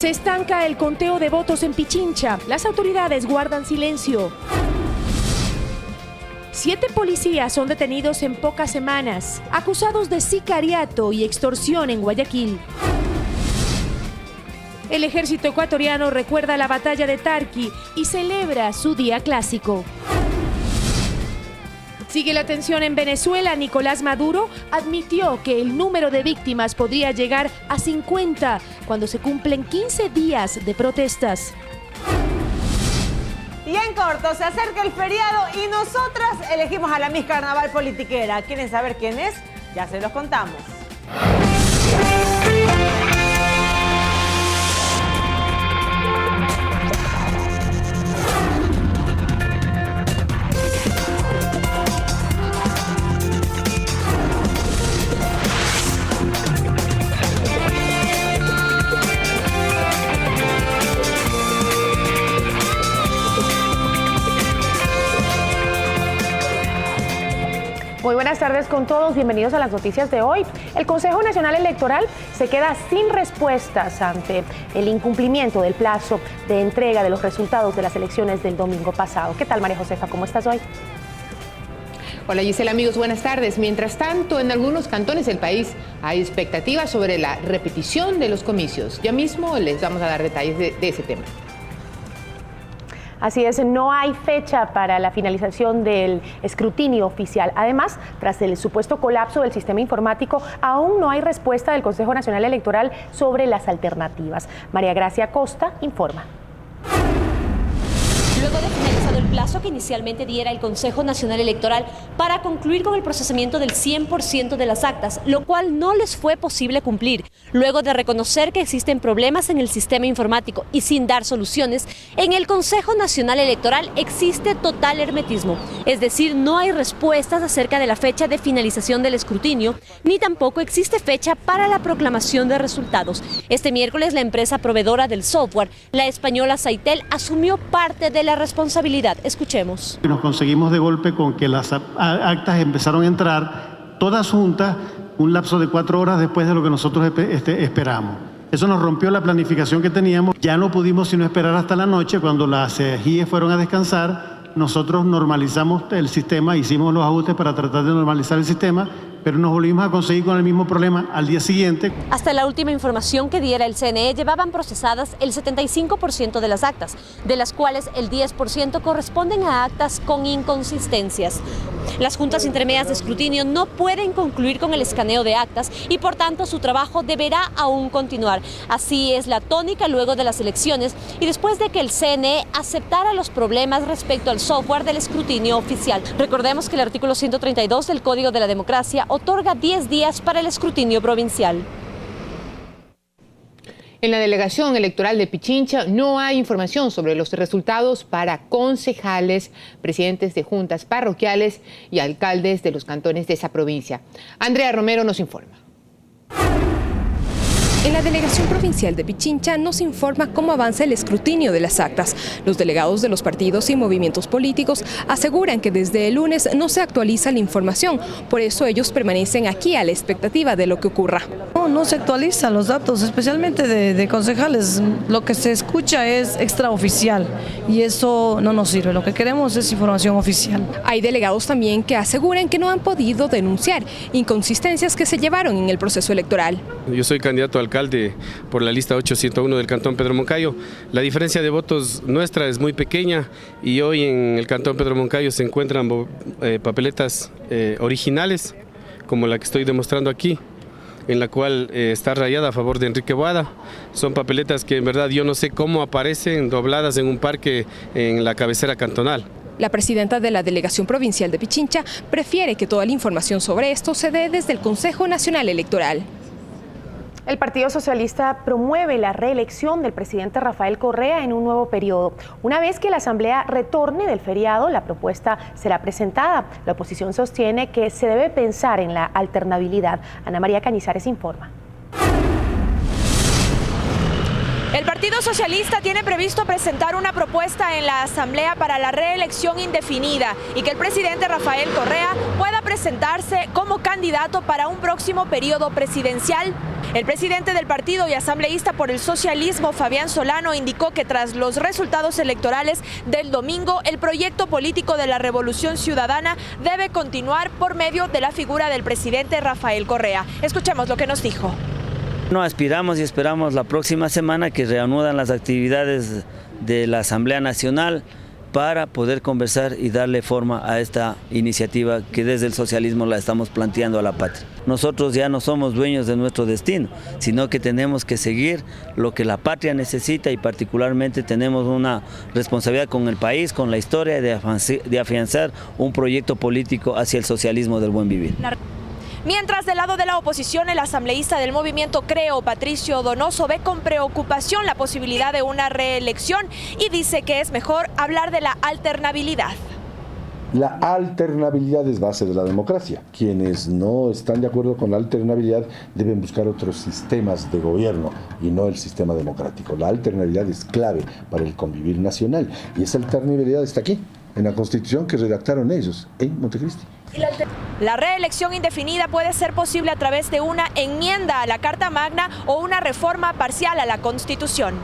Se estanca el conteo de votos en Pichincha. Las autoridades guardan silencio. 7 policías son detenidos en pocas semanas, acusados de sicariato y extorsión en Guayaquil. El ejército ecuatoriano recuerda la batalla de Tarqui y celebra su día clásico. Sigue la tensión en Venezuela. Nicolás Maduro admitió que el número de víctimas podría llegar a 50 cuando se cumplen 15 días de protestas. Y en corto, se acerca el feriado y nosotras elegimos a la Miss Carnaval politiquera. ¿Quieren saber quién es? Ya se los contamos. Muy buenas tardes con todos, bienvenidos a las noticias de hoy. El Consejo Nacional Electoral se queda sin respuestas ante el incumplimiento del plazo de entrega de los resultados de las elecciones del domingo pasado. ¿Qué tal, María Josefa? ¿Cómo estás hoy? Hola Gisela, amigos, buenas tardes. Mientras tanto, en algunos cantones del país hay expectativas sobre la repetición de los comicios. Ya mismo les vamos a dar detalles de ese tema. Así es, no hay fecha para la finalización del escrutinio oficial. Además, tras el supuesto colapso del sistema informático, aún no hay respuesta del Consejo Nacional Electoral sobre las alternativas. María Gracia Costa informa. Luego de finalizado el plazo que inicialmente diera el Consejo Nacional Electoral para concluir con el procesamiento del 100% de las actas, lo cual no les fue posible cumplir, luego de reconocer que existen problemas en el sistema informático y sin dar soluciones, en el Consejo Nacional Electoral existe total hermetismo, es decir, no hay respuestas acerca de la fecha de finalización del escrutinio, ni tampoco existe fecha para la proclamación de resultados. Este miércoles la empresa proveedora del software, la española Saitel, asumió parte de la responsabilidad. Escuchemos. Nos conseguimos de golpe con que las actas empezaron a entrar todas juntas un lapso de 4 horas después de lo que nosotros esperamos. Eso nos rompió la planificación que teníamos. Ya no pudimos sino esperar hasta la noche cuando las GIE fueron a descansar. Nosotros normalizamos el sistema, hicimos los ajustes para tratar de normalizar el sistema, pero nos volvimos a conseguir con el mismo problema al día siguiente. Hasta la última información que diera el CNE, llevaban procesadas el 75% de las actas, de las cuales el 10% corresponden a actas con inconsistencias. Las juntas intermedias de escrutinio no pueden concluir con el escaneo de actas y por tanto su trabajo deberá aún continuar. Así es la tónica luego de las elecciones y después de que el CNE aceptara los problemas respecto al software del escrutinio oficial. Recordemos que el artículo 132 del Código de la Democracia otorga 10 días para el escrutinio provincial. En la delegación electoral de Pichincha no hay información sobre los resultados para concejales, presidentes de juntas parroquiales y alcaldes de los cantones de esa provincia. Andrea Romero nos informa. En la Delegación Provincial de Pichincha nos informa cómo avanza el escrutinio de las actas. Los delegados de los partidos y movimientos políticos aseguran que desde el lunes no se actualiza la información, por eso ellos permanecen aquí a la expectativa de lo que ocurra. No se actualizan los datos, especialmente de concejales. Lo que se escucha es extraoficial y eso no nos sirve. Lo que queremos es información oficial. Hay delegados también que aseguran que no han podido denunciar inconsistencias que se llevaron en el proceso electoral. Yo soy candidato a alcalde por la lista 801 del Cantón Pedro Moncayo. La diferencia de votos nuestra es muy pequeña y hoy en el Cantón Pedro Moncayo se encuentran papeletas originales, como la que estoy demostrando aquí, en la cual está rayada a favor de Enrique Boada. Son papeletas que en verdad yo no sé cómo aparecen dobladas en un parque en la cabecera cantonal. La presidenta de la Delegación Provincial de Pichincha prefiere que toda la información sobre esto se dé desde el Consejo Nacional Electoral. El Partido Socialista promueve la reelección del presidente Rafael Correa en un nuevo periodo. Una vez que la Asamblea retorne del feriado, la propuesta será presentada. La oposición sostiene que se debe pensar en la alternabilidad. Ana María Cañizares informa. 「El Partido Socialista tiene previsto presentar una propuesta en la Asamblea para la reelección indefinida y que el presidente Rafael Correa pueda presentarse como candidato para un próximo periodo presidencial. El presidente del partido y asambleísta por el socialismo, Fabián Solano, indicó que tras los resultados electorales del domingo, el proyecto político de la Revolución Ciudadana debe continuar por medio de la figura del presidente Rafael Correa. Escuchemos lo que nos dijo. No, aspiramos y esperamos la próxima semana que reanudan las actividades de la Asamblea Nacional para poder conversar y darle forma a esta iniciativa que desde el socialismo la estamos planteando a la patria. Nosotros ya no somos dueños de nuestro destino, sino que tenemos que seguir lo que la patria necesita y particularmente tenemos una responsabilidad con el país, con la historia de afianzar un proyecto político hacia el socialismo del buen vivir. Mientras del lado de la oposición, el asambleísta del movimiento Creo, Patricio Donoso, ve con preocupación la posibilidad de una reelección y dice que es mejor hablar de la alternabilidad. La alternabilidad es base de la democracia. Quienes no están de acuerdo con la alternabilidad deben buscar otros sistemas de gobierno y no el sistema democrático. La alternabilidad es clave para el convivir nacional y esa alternabilidad está aquí, en la Constitución que redactaron ellos en Montecristi. La reelección indefinida puede ser posible a través de una enmienda a la Carta Magna o una reforma parcial a la Constitución.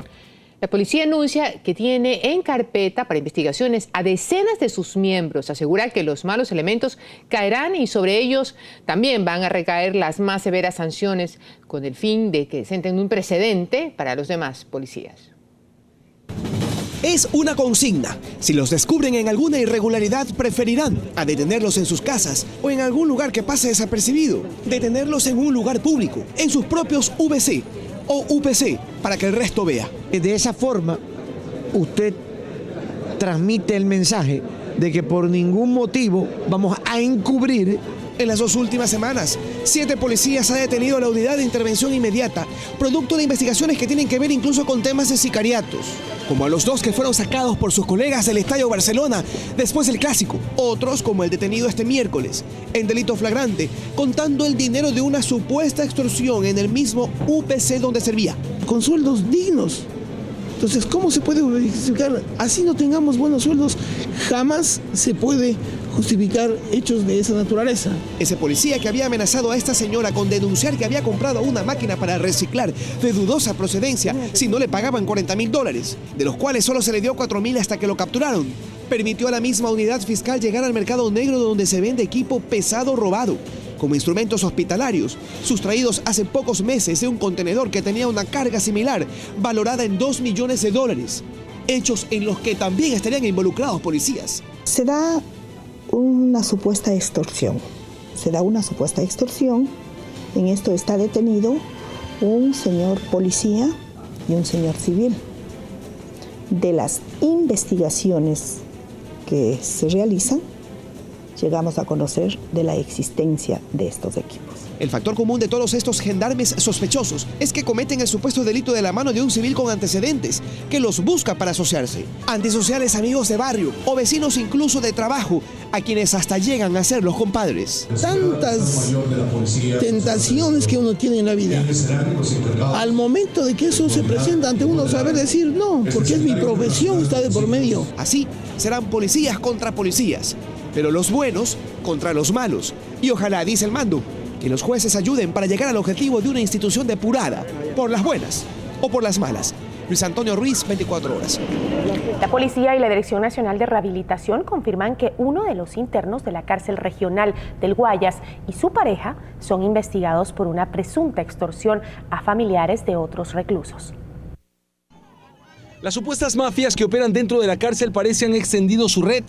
La policía anuncia que tiene en carpeta para investigaciones a decenas de sus miembros. Asegura que los malos elementos caerán y sobre ellos también van a recaer las más severas sanciones con el fin de que sienten un precedente para los demás policías. Es una consigna. Si los descubren en alguna irregularidad, preferirán a detenerlos en sus casas o en algún lugar que pase desapercibido. Detenerlos en un lugar público, en sus propios VC o UPC, para que el resto vea. De esa forma, usted transmite el mensaje de que por ningún motivo vamos a encubrir. En las 2 últimas semanas, 7 policías ha detenido la unidad de intervención inmediata, producto de investigaciones que tienen que ver incluso con temas de sicariatos, como a los 2 que fueron sacados por sus colegas del Estadio Barcelona después del Clásico, otros como el detenido este miércoles, en delito flagrante, contando el dinero de una supuesta extorsión en el mismo UPC donde servía. Con sueldos dignos. Entonces, ¿cómo se puede justificar? Así no tengamos buenos sueldos, jamás se puede justificar hechos de esa naturaleza. Ese policía que había amenazado a esta señora con denunciar que había comprado una máquina para reciclar de dudosa procedencia si no le pagaban $40.000, de los cuales solo se le dio 4.000 hasta que lo capturaron. Permitió a la misma unidad fiscal llegar al mercado negro donde se vende equipo pesado robado, como instrumentos hospitalarios, sustraídos hace pocos meses de un contenedor que tenía una carga similar, valorada en $2 millones. Hechos en los que también estarían involucrados policías. Se da una supuesta extorsión. En esto está detenido un señor policía y un señor civil. De las investigaciones que se realizan, llegamos a conocer de la existencia de estos equipos. El factor común de todos estos gendarmes sospechosos es que cometen el supuesto delito de la mano de un civil con antecedentes, que los busca para asociarse. Antisociales amigos de barrio o vecinos incluso de trabajo, a quienes hasta llegan a ser los compadres. Tantas tentaciones que uno tiene en la vida. Al momento de que eso se presenta ante uno, saber decir no, porque es mi profesión, está de por medio. Así serán policías contra policías, pero los buenos contra los malos. Y ojalá, dice el mando, que los jueces ayuden para llegar al objetivo de una institución depurada, por las buenas o por las malas. Luis Antonio Ruiz, 24 horas. La policía y la Dirección Nacional de Rehabilitación confirman que uno de los internos de la cárcel regional del Guayas y su pareja son investigados por una presunta extorsión a familiares de otros reclusos. Las supuestas mafias que operan dentro de la cárcel parecen han extendido su red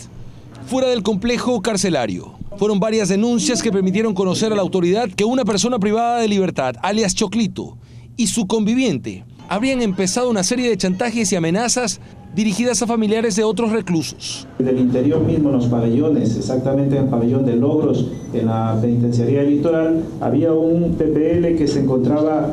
fuera del complejo carcelario. Fueron varias denuncias que permitieron conocer a la autoridad que una persona privada de libertad, alias Choclito, y su conviviente habrían empezado una serie de chantajes y amenazas dirigidas a familiares de otros reclusos. Del interior mismo, en los pabellones, exactamente en el pabellón de Logros, en la penitenciaría Litoral, había un PPL que se encontraba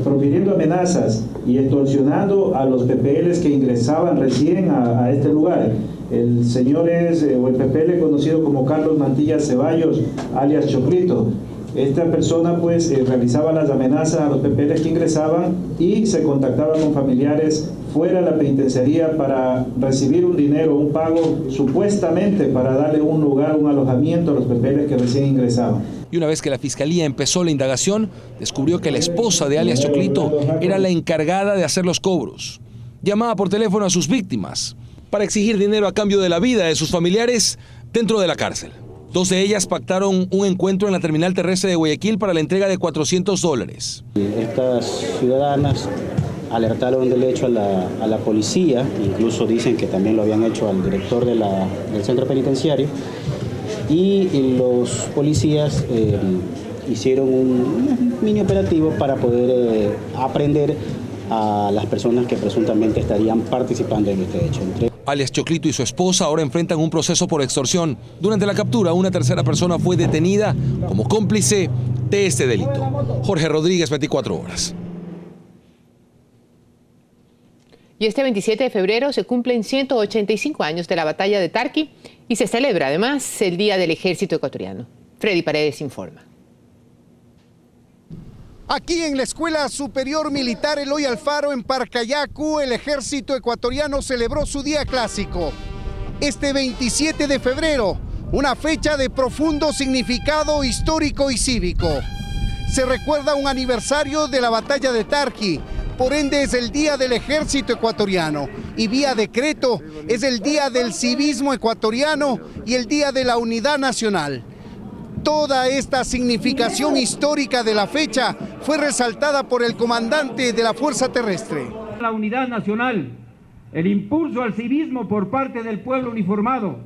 profiriendo amenazas y extorsionando a los PPLs que ingresaban recién a este lugar. El señor es, o el PPL conocido como Carlos Mantilla Ceballos, alias Choclito. Esta persona pues realizaba las amenazas a los PPLs que ingresaban y se contactaba con familiares fuera de la penitenciaría para recibir un dinero, un pago supuestamente para darle un lugar, un alojamiento a los PPLs que recién ingresaban. Y una vez que la fiscalía empezó la indagación, descubrió que la esposa de alias Choclito era la encargada de hacer los cobros. Llamaba por teléfono a sus víctimas para exigir dinero a cambio de la vida de sus familiares dentro de la cárcel. 2 de ellas pactaron un encuentro en la terminal terrestre de Guayaquil para la entrega de $400. Estas ciudadanas alertaron del hecho a la policía, incluso dicen que también lo habían hecho al director del centro penitenciario, y los policías hicieron un mini operativo para poder aprender a las personas que presuntamente estarían participando en este hecho. Alias Choclito y su esposa ahora enfrentan un proceso por extorsión. Durante la captura, una tercera persona fue detenida como cómplice de este delito. Jorge Rodríguez, 24 horas. Y este 27 de febrero se cumplen 185 años de la batalla de Tarqui y se celebra además el Día del Ejército Ecuatoriano. Freddy Paredes informa. Aquí en la Escuela Superior Militar Eloy Alfaro en Parcayacu, el Ejército Ecuatoriano celebró su día clásico. Este 27 de febrero, una fecha de profundo significado histórico y cívico. Se recuerda un aniversario de la batalla de Tarqui, por ende es el Día del Ejército Ecuatoriano y vía decreto es el Día del Civismo Ecuatoriano y el Día de la Unidad Nacional. Toda esta significación histórica de la fecha fue resaltada por el comandante de la Fuerza Terrestre. La unidad nacional, el impulso al civismo por parte del pueblo uniformado,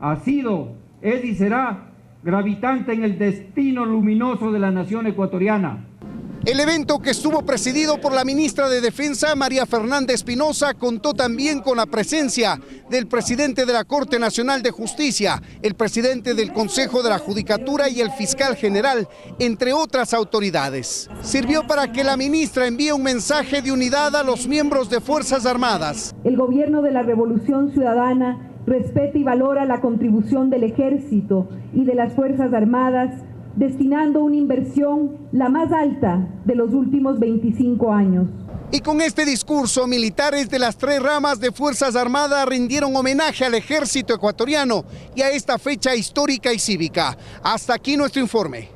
ha sido, es y será gravitante en el destino luminoso de la nación ecuatoriana. El evento, que estuvo presidido por la ministra de Defensa, María Fernanda Espinosa, contó también con la presencia del presidente de la Corte Nacional de Justicia, el presidente del Consejo de la Judicatura y el fiscal general, entre otras autoridades. Sirvió para que la ministra envíe un mensaje de unidad a los miembros de Fuerzas Armadas. El gobierno de la Revolución Ciudadana respeta y valora la contribución del Ejército y de las Fuerzas Armadas, destinando una inversión la más alta de los últimos 25 años. Y con este discurso, militares de las 3 ramas de Fuerzas Armadas rindieron homenaje al Ejército Ecuatoriano y a esta fecha histórica y cívica. Hasta aquí nuestro informe.